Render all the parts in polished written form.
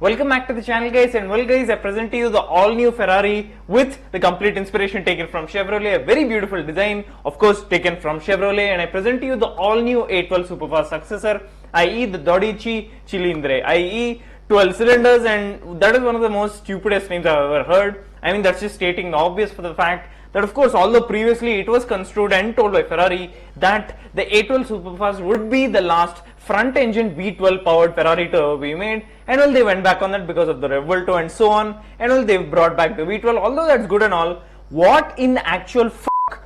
Welcome back to the channel, guys. And well, guys, I present to you the all new Ferrari with the complete inspiration taken from Chevrolet, a very beautiful design, of course, taken from Chevrolet. And I present to you the all new A12 Superfast successor, i.e. the Dodici Cilindri, i.e. 12 cylinders, and that is one of the most stupidest names I've ever heard. I mean, that's just stating the obvious for the fact that, of course, although previously it was construed and told by Ferrari that the A12 Superfast would be the last front engine V12 powered Ferrari to ever be made, and well, they went back on that because of the Revuelto and so on, and well, they've brought back the V12. Although that's good and all, what in the actual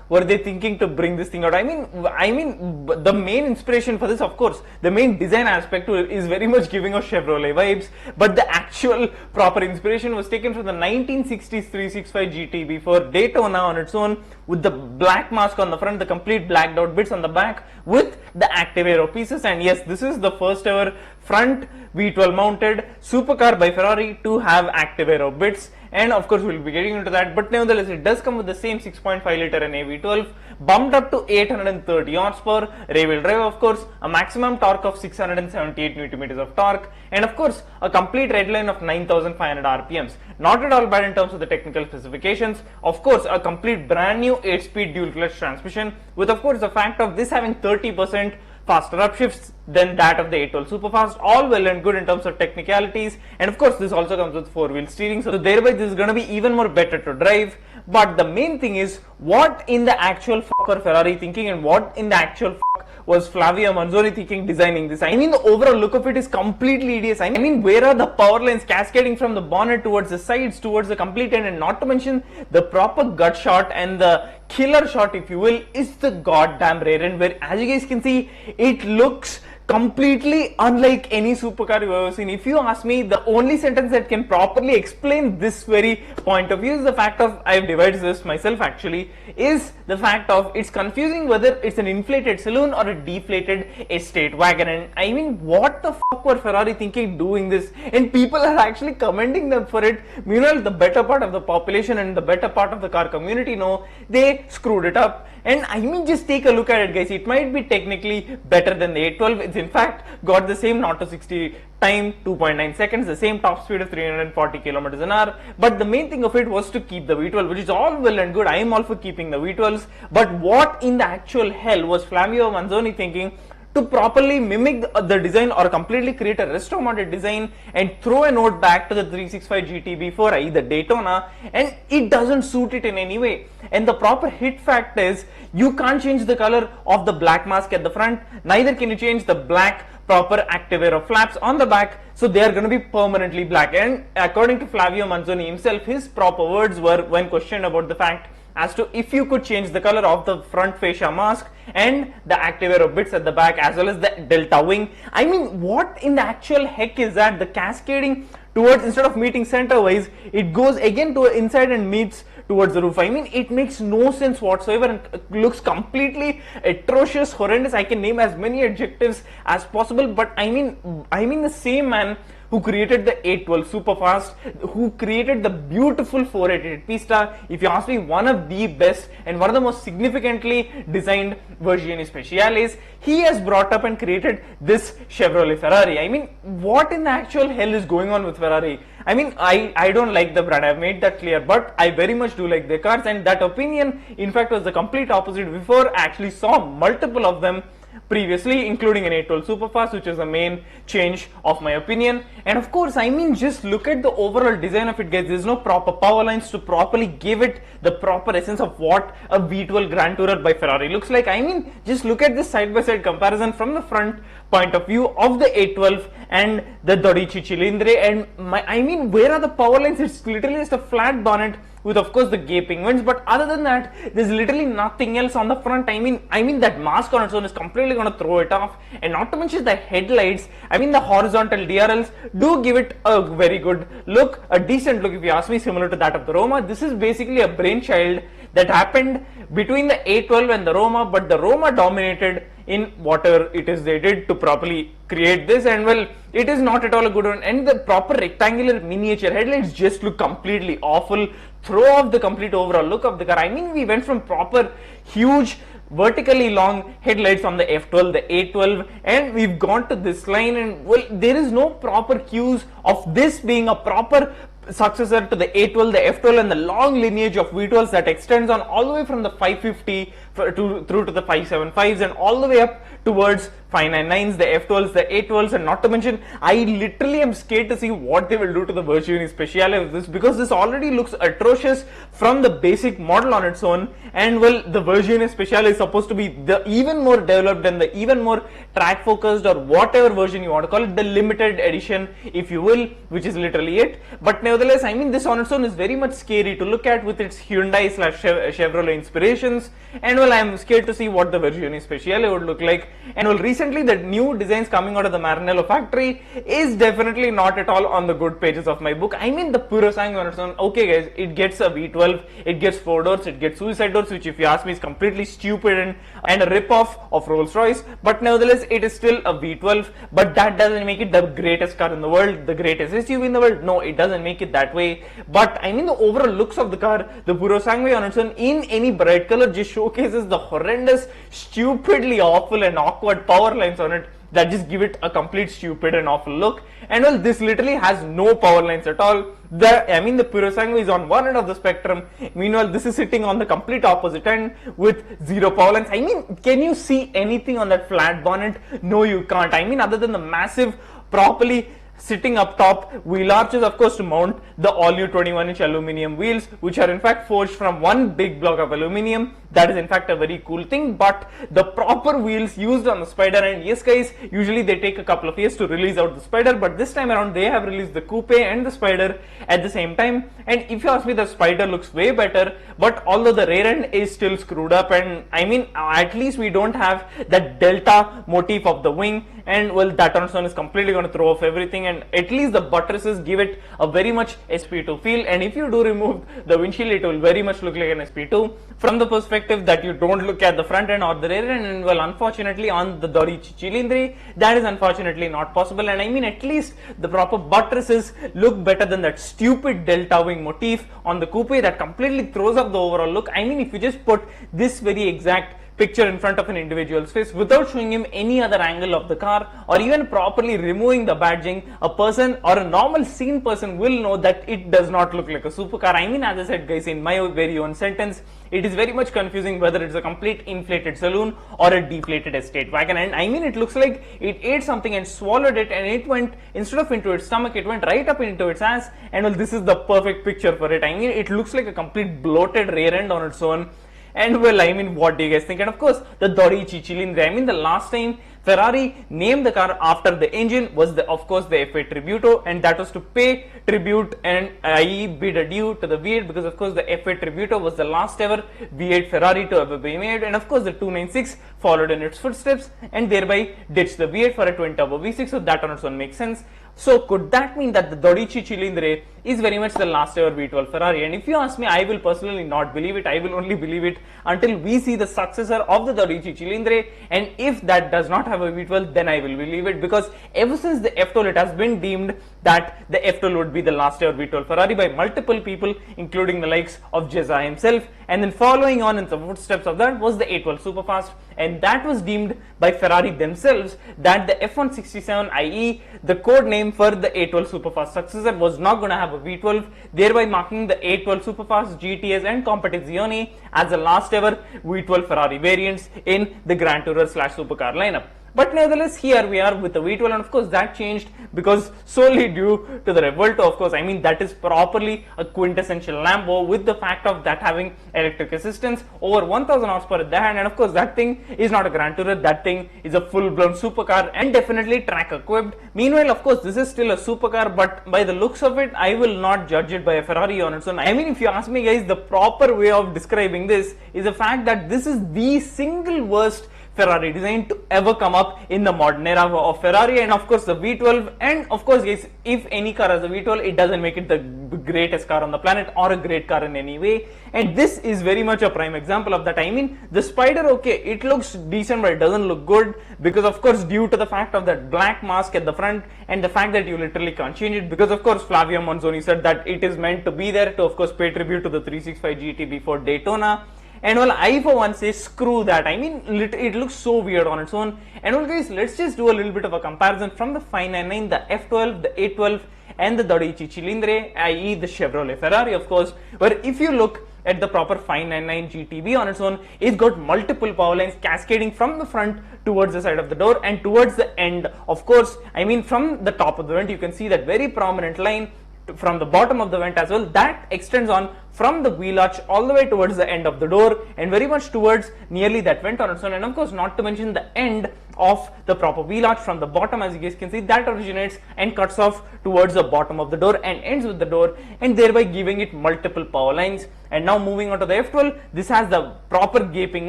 were they thinking to bring this thing out? I mean, the main inspiration for this, of course, the main design aspect to it is very much giving us Chevrolet vibes, but the actual proper inspiration was taken from the 1960s 365 GT before Daytona on its own, with the black mask on the front, the complete blacked out bits on the back, with the active aero pieces. And yes, this is the first ever front V12 mounted supercar by Ferrari to have active aero bits. And of course, we'll be getting into that, but nevertheless, it does come with the same 6.5 liter NA V12, bumped up to 830 horsepower, rear-wheel drive, of course, a maximum torque of 678 Nm of torque, and of course, a complete red line of 9,500 RPMs. Not at all bad in terms of the technical specifications. Of course, a complete brand new 8-speed dual clutch transmission, with of course the fact of this having 30% faster upshifts than that of the A12 Superfast. All well and good in terms of technicalities, and of course this also comes with 4-wheel steering, so thereby this is going to be even more better to drive. But the main thing is, what in the actual were Ferrari thinking, and what in the actual was Flavio Manzoni thinking designing this? I mean, the overall look of it is completely hideous. I mean, where are the power lines cascading from the bonnet towards the sides, towards the complete end, and not to mention the proper gut shot and the killer shot, if you will, is the goddamn rear end, where, as you guys can see, it looks completely unlike any supercar you've ever seen. If you ask me, the only sentence that can properly explain this very point of view is the fact of, I've devised this myself actually, is the fact of it's confusing whether it's an inflated saloon or a deflated estate wagon. And I mean, what the fuck were Ferrari thinking doing this? And people are actually commending them for it. Meanwhile, the better part of the population and the better part of the car community know they screwed it up. And I mean, just take a look at it, guys. It might be technically better than the A12. It's in fact got the same 0 to 60 time, 2.9 seconds, the same top speed of 340 kilometers an hour. But the main thing of it was to keep the V12, which is all well and good. I am all for keeping the V12s. But what in the actual hell was Flavio Manzoni thinking to properly mimic the design or completely create a resto modded design and throw a note back to the 365 GT before, i.e. the Daytona, and it doesn't suit it in any way. And the proper hit fact is, you can't change the color of the black mask at the front, neither can you change the black proper active aero flaps on the back, so they are going to be permanently black. And according to Flavio Manzoni himself, his proper words were, when questioned about the fact as to if you could change the color of the front fascia mask and the active aero bits at the back, as well as the delta wing. I mean, what in the actual heck is that? The cascading towards, instead of meeting center wise, it goes again to inside and meets towards the roof. I mean, it makes no sense whatsoever and looks completely atrocious, horrendous. I can name as many adjectives as possible, but I mean the same man who created the A12 Superfast, who created the beautiful 488 Pista, if you ask me, one of the best and one of the most significantly designed Verzioni Speciales, he has brought up and created this Chevrolet Ferrari. I mean, what in the actual hell is going on with Ferrari? I mean, I don't like the brand, I've made that clear, but I very much do like their cars, and that opinion in fact was the complete opposite before I actually saw multiple of them previously, including an A12 Superfast, which is the main change of my opinion. And of course, I mean, just look at the overall design of it, guys. There's no proper power lines to properly give it the proper essence of what a V12 Grand Tourer by Ferrari looks like. I mean, just look at this side-by-side comparison from the front point of view of the A12 and the Dodici Cilindri, and I mean, where are the power lines? It's literally just a flat bonnet with, of course, the gaping vents, but other than that, there's literally nothing else on the front. I mean that mask on its own is completely going to throw it off, and not to mention the headlights. I mean, the horizontal DRLs do give it a very good look, a decent look if you ask me, similar to that of the Roma. This is basically a brainchild that happened between the A12 and the Roma, but the Roma dominated in whatever it is they did to properly create this, and well, it is not at all a good one. And the proper rectangular miniature headlights just look completely awful, throw off the complete overall look of the car. I mean, we went from proper huge vertically long headlights on the F12, the A12, and we've gone to this line, and well, there is no proper cues of this being a proper successor to the A12, the F12, and the long lineage of V12s that extends on all the way from the 550 through to the 575s and all the way up towards 599s, the F12s, the A12s, and not to mention, I literally am scared to see what they will do to the Versione Speciale of this, because this already looks atrocious from the basic model on its own, and well, the Versione Speciale is supposed to be the even more developed and the even more track focused, or whatever version you want to call it, the limited edition if you will, which is literally it. But nevertheless, I mean, this on its own is very much scary to look at with its Hyundai / Chevrolet inspirations, and well, I am scared to see what the Versione Speciale would look like. And well, recently the new designs coming out of the Maranello factory is definitely not at all on the good pages of my book. I mean, the Puro Sangue on its own, okay guys, it gets a V12, it gets 4 doors, it gets suicide doors, which if you ask me is completely stupid and a rip-off of Rolls-Royce, but nevertheless it is still a V12, but that doesn't make it the greatest car in the world, the greatest SUV in the world. No, it doesn't make it that way. But I mean, the overall looks of the car, the Puro Sangue on its own in any bright color just showcases the horrendous, stupidly awful and awkward power lines on it that just give it a complete stupid and awful look. And well, this literally has no power lines at all. The Puro Sangue is on one end of the spectrum, meanwhile this is sitting on the complete opposite end with zero power lines. I mean, can you see anything on that flat bonnet? No, you can't. I mean, other than the massive, properly sitting up top wheel arches, of course, to mount the all-new 21-inch aluminum wheels, which are in fact forged from one big block of aluminum. That is in fact a very cool thing. But the proper wheels used on the Spider, and yes guys, usually they take a couple of years to release out the Spider, but this time around they have released the coupe and the Spider at the same time. And if you ask me, the Spider looks way better, but although the rear end is still screwed up, and I mean, at least we don't have that delta motif of the wing, and well, that on its own is completely going to throw off everything, and at least the buttresses give it a very much SP2 feel. And if you do remove the windshield, it will very much look like an SP2 from the perspective that you don't look at the front end or the rear end. And well, unfortunately on the Dodici Cilindri, that is unfortunately not possible. And I mean, at least the proper buttresses look better than that stupid delta wing motif on the coupe that completely throws up the overall look. I mean, if you just put this very exact picture in front of an individual's face without showing him any other angle of the car, or even properly removing the badging, a person or a normal seen person will know that it does not look like a supercar. I mean, as I said guys, in my very own sentence, it is very much confusing whether it's a complete inflated saloon or a deflated estate wagon. And I mean, it looks like it ate something and swallowed it, and it went, instead of into its stomach, it went right up into its ass. And well, this is the perfect picture for it. I mean, it looks like a complete bloated rear end on its own. And well, I mean, what do you guys think? And of course, the Dodici Cilindri. I mean, the last time Ferrari named the car after the engine was of course the F8 Tributo, and that was to pay tribute and i.e. bid adieu to the V8, because of course the F8 Tributo was the last ever V8 Ferrari to ever be made, and of course the 296 followed in its footsteps and thereby ditched the V8 for a twin turbo V6, so that on its own makes sense. So could that mean that the Dodici Cilindri is very much the last ever V12 Ferrari? And if you ask me, I will personally not believe it. I will only believe it until we see the successor of the Dodici Cilindri, and if that does not have a V12, then I will believe it, because ever since the F12 it has been deemed that the F12 would be the last ever V12 Ferrari by multiple people, including the likes of Jezza himself, and then following on in the footsteps of that was the A12 Superfast, and that was deemed by Ferrari themselves that the F167, i.e. the code name for the A12 Superfast successor, was not going to have a V12, thereby marking the A12 Superfast, GTS and Competizione as the last ever V12 Ferrari variants in the Grand Tourer / supercar lineup. But nevertheless, here we are with the V12, and of course that changed because solely due to the Revuelto. Of course, I mean, that is properly a quintessential Lambo, with the fact of that having electric assistance, over 1000 horsepower at the hand, and of course that thing is not a Grand Tourer, that thing is a full-blown supercar and definitely track equipped. Meanwhile, of course, this is still a supercar, but by the looks of it, I will not judge it by a Ferrari on its own. I mean, if you ask me guys, the proper way of describing this is the fact that this is the single worst Ferrari design to ever come up in the modern era of Ferrari. And of course the V12, and of course guys, if any car has a V12, it doesn't make it the greatest car on the planet or a great car in any way, and this is very much a prime example of that. I mean, the Spider, okay, it looks decent, but it doesn't look good, because of course due to the fact of that black mask at the front and the fact that you literally can't change it, because of course Flavio Monzoni said that it is meant to be there to of course pay tribute to the 365 GT before Daytona. And well, I for one say screw that. I mean, it looks so weird on its own. And well guys, let's just do a little bit of a comparison from the 599, the F12, the A12 and the Dodici Cilindri, i.e. the Chevrolet Ferrari of course, where if you look at the proper 599 GTB on its own, it's got multiple power lines cascading from the front towards the side of the door and towards the end. Of course, I mean, from the top of the vent you can see that very prominent line from the bottom of the vent as well, that extends on from the wheel arch all the way towards the end of the door and very much towards nearly that vent on its own. And of course, not to mention the end of the proper wheel arch from the bottom, as you guys can see, that originates and cuts off towards the bottom of the door and ends with the door, and thereby giving it multiple power lines. And now moving on to the F12, this has the proper gaping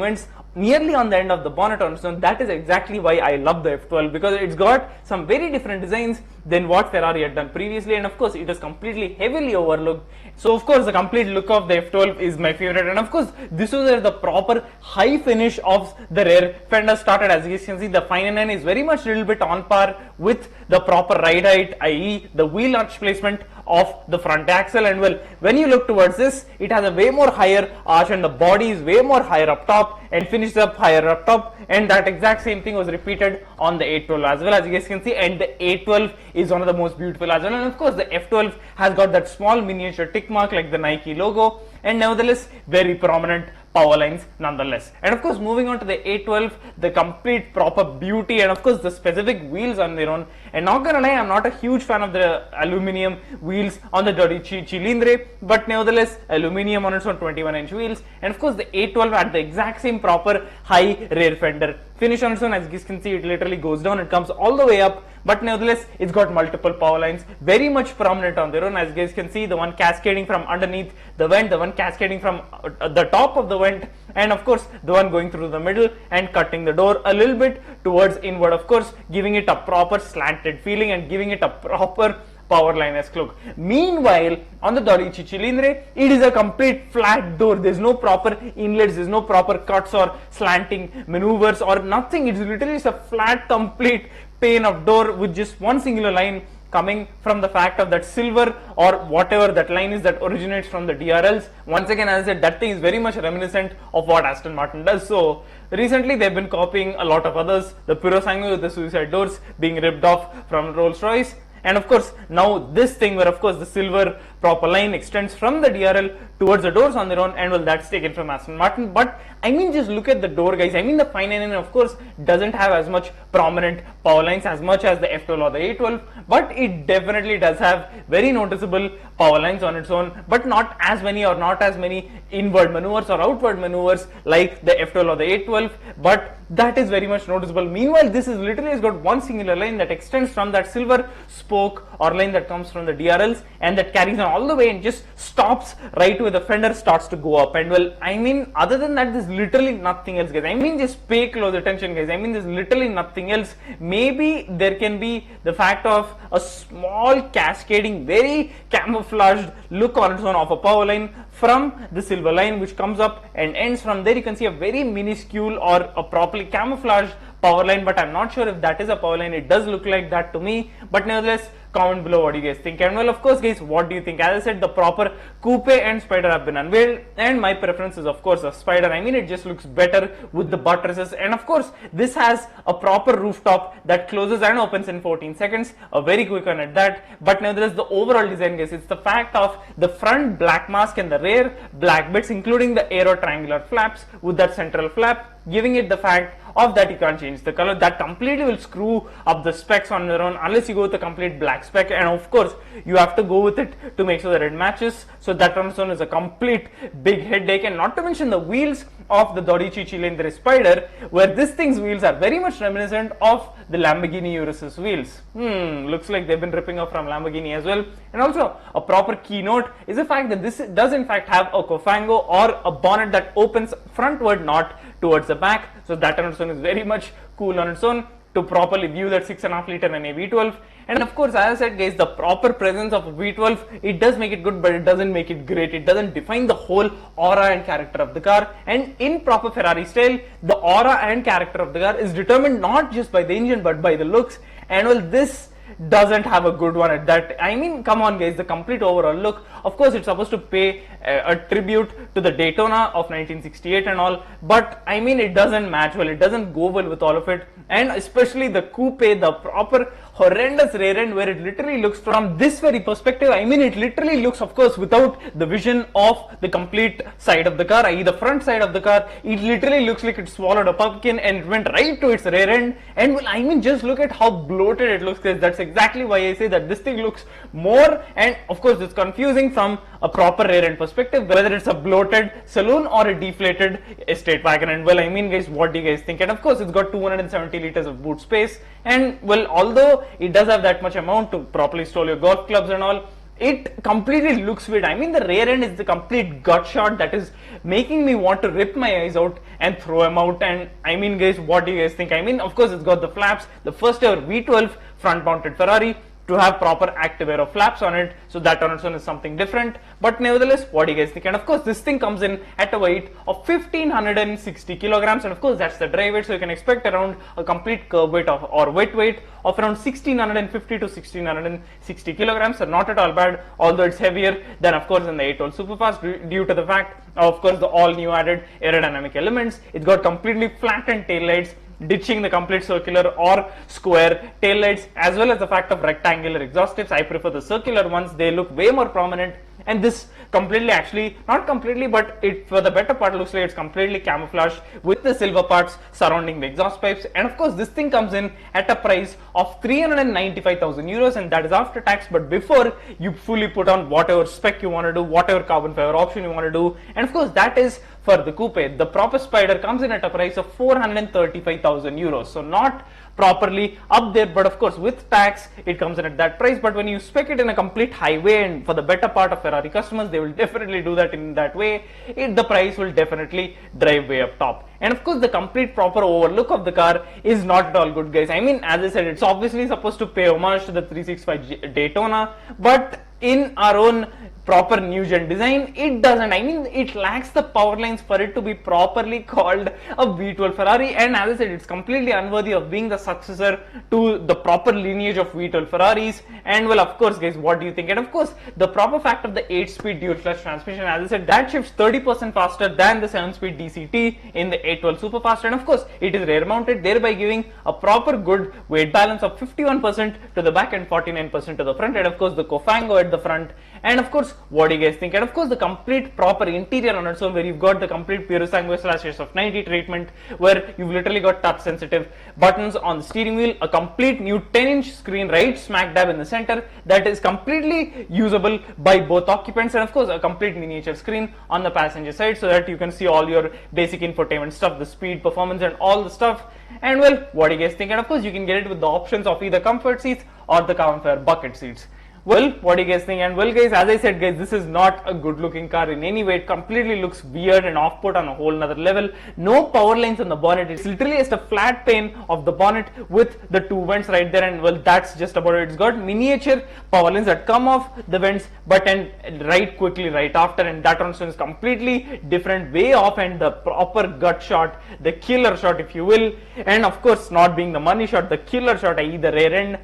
vents nearly on the end of the bonnet on its own. That is exactly why I love the F12, because it's got some very different designs than what Ferrari had done previously, and of course it is completely heavily overlooked. So of course the complete look of the F12 is my favorite, and of course this was where the proper high finish of the rear fender started. As you can see, the 599 is very much a little bit on par with the proper ride height, i.e. the wheel arch placement of the front axle. And well, when you look towards this, it has a way more higher arch and the body is way more higher up top and finishes up higher up top, and that exact same thing was repeated on the A12 as well, as you guys can see. And the A12 is one of the most beautiful as well, and of course the F12 has got that small miniature tick mark like the Nike logo, and nevertheless very prominent power lines nonetheless. And of course, moving on to the A12, the complete proper beauty, and of course the specific wheels on their own. And not gonna lie, I'm not a huge fan of the aluminum wheels on the Dodici Cilindri, but nevertheless aluminum on its own 21-inch wheels. And of course the A12 had the exact same proper high rear fender finish on its own. As you can see, it literally goes down, it comes all the way up, but nevertheless it's got multiple power lines very much prominent on their own. As you guys can see, the one cascading from underneath the vent, the one cascading from the top of the vent, and of course the one going through the middle and cutting the door a little bit towards inward, of course giving it a proper slanted feeling and giving it a proper power line-esque look. Meanwhile, on the Dodici Cilindri, it is a complete flat door. There's no proper inlets, there's no proper cuts or slanting maneuvers or nothing. It's literally just a flat, complete pane of door with just one singular line coming from the fact of that silver or whatever that line is that originates from the DRLs. Once again, as I said, that thing is very much reminiscent of what Aston Martin does. So recently they've been copying a lot of others, the Purosangue with the suicide doors being ripped off from Rolls-Royce. And of course, now this thing where of course the silver proper line extends from the DRL towards the doors on their own, and well, that's taken from Aston Martin. But I mean, just look at the door, guys. I mean, the 599 of course doesn't have as much prominent power lines as much as the F12 or the A12, but it definitely does have very noticeable power lines on its own, but not as many or not as many inward maneuvers or outward maneuvers like the F12 or the A12, but that is very much noticeable. Meanwhile, this is literally has got one singular line that extends from that silver spoke or line that comes from the DRLs and that carries on all the way and just stops right where the fender starts to go up. And well, I mean, other than that, there's literally nothing else, guys. I mean, just pay close attention, guys. I mean, there's literally nothing else. Maybe there can be the fact of a small cascading, very camouflaged look on its own of a power line from the silver line which comes up and ends from there. You can see a very minuscule or a properly camouflaged power line, but I'm not sure if that is a power line. It does look like that to me, but nevertheless, comment below what you guys think. And well, of course guys, what do you think? As I said, the proper coupe and Spider have been unveiled, and my preference is of course a Spider. I mean, it just looks better with the buttresses, and of course this has a proper rooftop that closes and opens in 14 seconds, a very quick one at that. But nevertheless, the overall design, guys, it's the fact of the front black mask and the rear black bits, including the aero triangular flaps with that central flap, giving it the fact of that you can't change the color. That completely will screw up the specs on their own unless you go with a complete black spec, and of course you have to go with it to make sure that it matches. So that on its own is a complete big headache. And not to mention the wheels of the Dodici Cilindri Spider, where this thing's wheels are very much reminiscent of the Lamborghini Urus's wheels. Looks like they've been ripping off from Lamborghini as well. And also a proper keynote is the fact that this does in fact have a Cofango or a bonnet that opens frontward, not towards the back, so that on its own is very much cool on its own to properly view that 6.5 liter and a V12. And of course, as I said guys, the proper presence of a V12, it does make it good, but it doesn't make it great. It doesn't define the whole aura and character of the car. And in proper Ferrari style, the aura and character of the car is determined not just by the engine but by the looks. And well, this doesn't have a good one at that. I mean, come on guys, the complete overall look, of course it's supposed to pay a tribute to the Daytona of 1968 and all, but I mean it doesn't match well, it doesn't go well with all of it. And especially the coupe, the proper horrendous rear end, where it literally looks from this very perspective, I mean it literally looks, of course, without the vision of the complete side of the car, i.e. the front side of the car, it literally looks like it swallowed a pumpkin and it went right to its rear end. And well, I mean just look at how bloated it looks guys. That's exactly why I say that this thing looks more, and of course it's confusing from a proper rear end perspective, whether it's a bloated saloon or a deflated estate wagon. And well, I mean guys, what do you guys think? And of course it's got 270 liters of boot space, and well, although it does have that much amount to properly store your golf clubs and all, it completely looks weird. I mean the rear end is the complete gut shot that is making me want to rip my eyes out and throw them out. And I mean guys, what do you guys think? I mean, of course it's got the flaps, the first ever V12 front mounted Ferrari to have proper active aero flaps on it, so that on its own is something different. But nevertheless, what do you guys think? And of course this thing comes in at a weight of 1560 kilograms, and of course that's the dry weight, so you can expect around a complete curb weight of, or wet weight of around 1650 to 1660 kilograms. So not at all bad, although it's heavier than of course in the 812 Superfast due to the fact of course the all new added aerodynamic elements. It's got completely flattened taillights, ditching the complete circular or square taillights, as well as the fact of rectangular exhaust tips. I prefer the circular ones, they look way more prominent, and this completely, actually not completely, but it for the better part looks like it's completely camouflaged with the silver parts surrounding the exhaust pipes. And of course this thing comes in at a price of 395,000 euros, and that is after tax, but before you fully put on whatever spec you want to do, whatever carbon fiber option you want to do. And of course that is for the coupe. The proper Spider comes in at a price of 435,000 euros, so not properly up there, but of course with tax it comes in at that price. But when you spec it in a complete highway, and for the better part of Ferrari customers, they will definitely do that in that way, the price will definitely drive way up top. And of course the complete proper overlook of the car is not at all good guys. I mean, as I said, it's obviously supposed to pay homage to the 365 Daytona, but in our own proper new gen design, it doesn't. I mean, it lacks the power lines for it to be properly called a V12 Ferrari, and as I said, it's completely unworthy of being the successor to the proper lineage of V12 Ferraris. And well, of course guys, what do you think? And of course the proper fact of the 8-speed dual clutch transmission, as I said, that shifts 30% faster than the 7-speed DCT in the 812 Superfast, and of course it is rear mounted, thereby giving a proper good weight balance of 51% to the back and 49% to the front, and of course the Cofango at the front. And of course, what do you guys think? And of course the complete proper interior on its own, where you've got the complete Puro Sangue / of 90 treatment, where you've literally got touch sensitive buttons on the steering wheel, a complete new 10-inch screen right smack dab in the center that is completely usable by both occupants, and of course a complete miniature screen on the passenger side, so that you can see all your basic infotainment stuff, the speed, performance and all the stuff. And well, what do you guys think? And of course you can get it with the options of either comfort seats or the carbon fiber bucket seats. Well, what do you guys think? And well guys, as I said guys, this is not a good looking car in any way. It completely looks weird and off put on a whole nother level. No power lines on the bonnet. It's literally just a flat pane of the bonnet with the two vents right there, and well, that's just about it. It's got miniature power lines that come off the vents but end right quickly right after, and that one is completely different, way off, and the proper gut shot, the killer shot if you will, and of course not being the money shot, the killer shot, i.e. the rear end.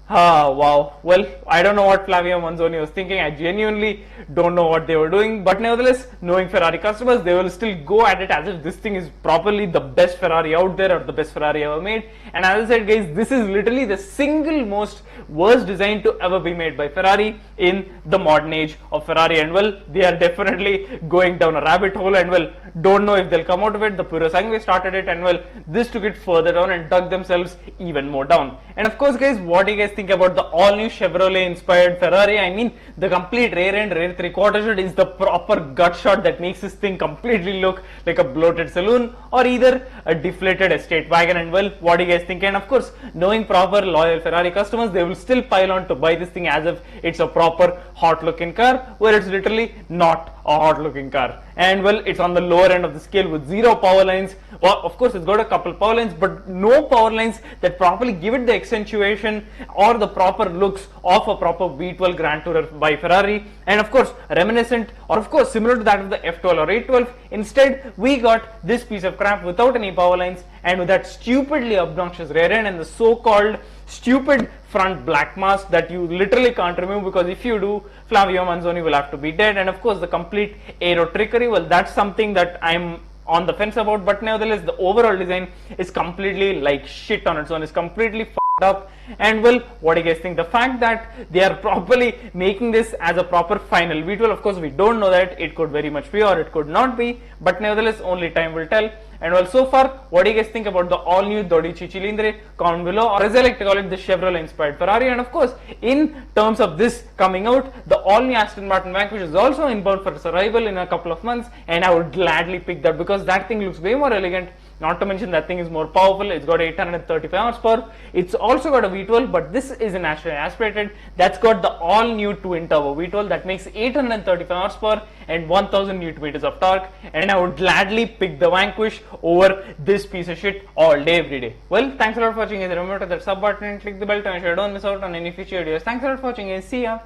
Wow. Well, I don't know what Flavio Manzoni was thinking. I genuinely don't know what they were doing. But nevertheless, knowing Ferrari customers, they will still go at it as if this thing is properly the best Ferrari out there, or the best Ferrari ever made. And as I said guys, this is literally the single most worst design to ever be made by Ferrari in the modern age of Ferrari. And well, they are definitely going down a rabbit hole, and well, don't know if they'll come out of it. The Puro Sangue started it, and well, this took it further down and dug themselves even more down. And of course guys, what do you guys think about the all new Chevrolet inspired Ferrari? I mean, the complete rear end, rear three-quarter shot is the proper gut shot that makes this thing completely look like a bloated saloon or either a deflated estate wagon. And well, what do you guys think? And of course, knowing proper loyal Ferrari customers, they will still pile on to buy this thing as if it's a proper hot looking car, where it's literally not a hot looking car. and well, it's on the lower end of the scale with zero power lines. Well, of course, it's got a couple power lines, but no power lines that properly give it the accentuation or the proper looks of a proper V12 Grand Tourer by Ferrari, and of course reminiscent or of course similar to that of the F12 or A12. Instead, we got this piece of crap without any power lines and with that stupidly obnoxious rear end and the so-called stupid front black mask that you literally can't remove, because if you do, Flavio Manzoni will have to be dead. And of course the complete aero trickery, well, that's something that I'm on the fence about, but nevertheless the overall design is completely like shit on its own, is completely f***ed up. And well, what do you guys think? The fact that they are properly making this as a proper final V12, of course we don't know that, it could very much be or it could not be, but nevertheless only time will tell. And well, so far, what do you guys think about the all new Dodici Cilindri? Comment below, or as I like to call it, the Chevrolet inspired Ferrari. And of course, in terms of this coming out, the all new Aston Martin Vanquish is also inbound for survival in a couple of months, and I would gladly pick that because that thing looks way more elegant. Not to mention that thing is more powerful. It's got 835 horsepower. It's also got a V12, but this is an naturally aspirated. That's got the all new twin turbo V12 that makes 835 horsepower and 1000 Newton meters of torque. And I would gladly pick the Vanquish over this piece of shit all day, every day. Well, thanks a lot for watching, guys. Remember to hit that sub button and click the bell to ensure you don't miss out on any future videos. Thanks a lot for watching, guys. See ya.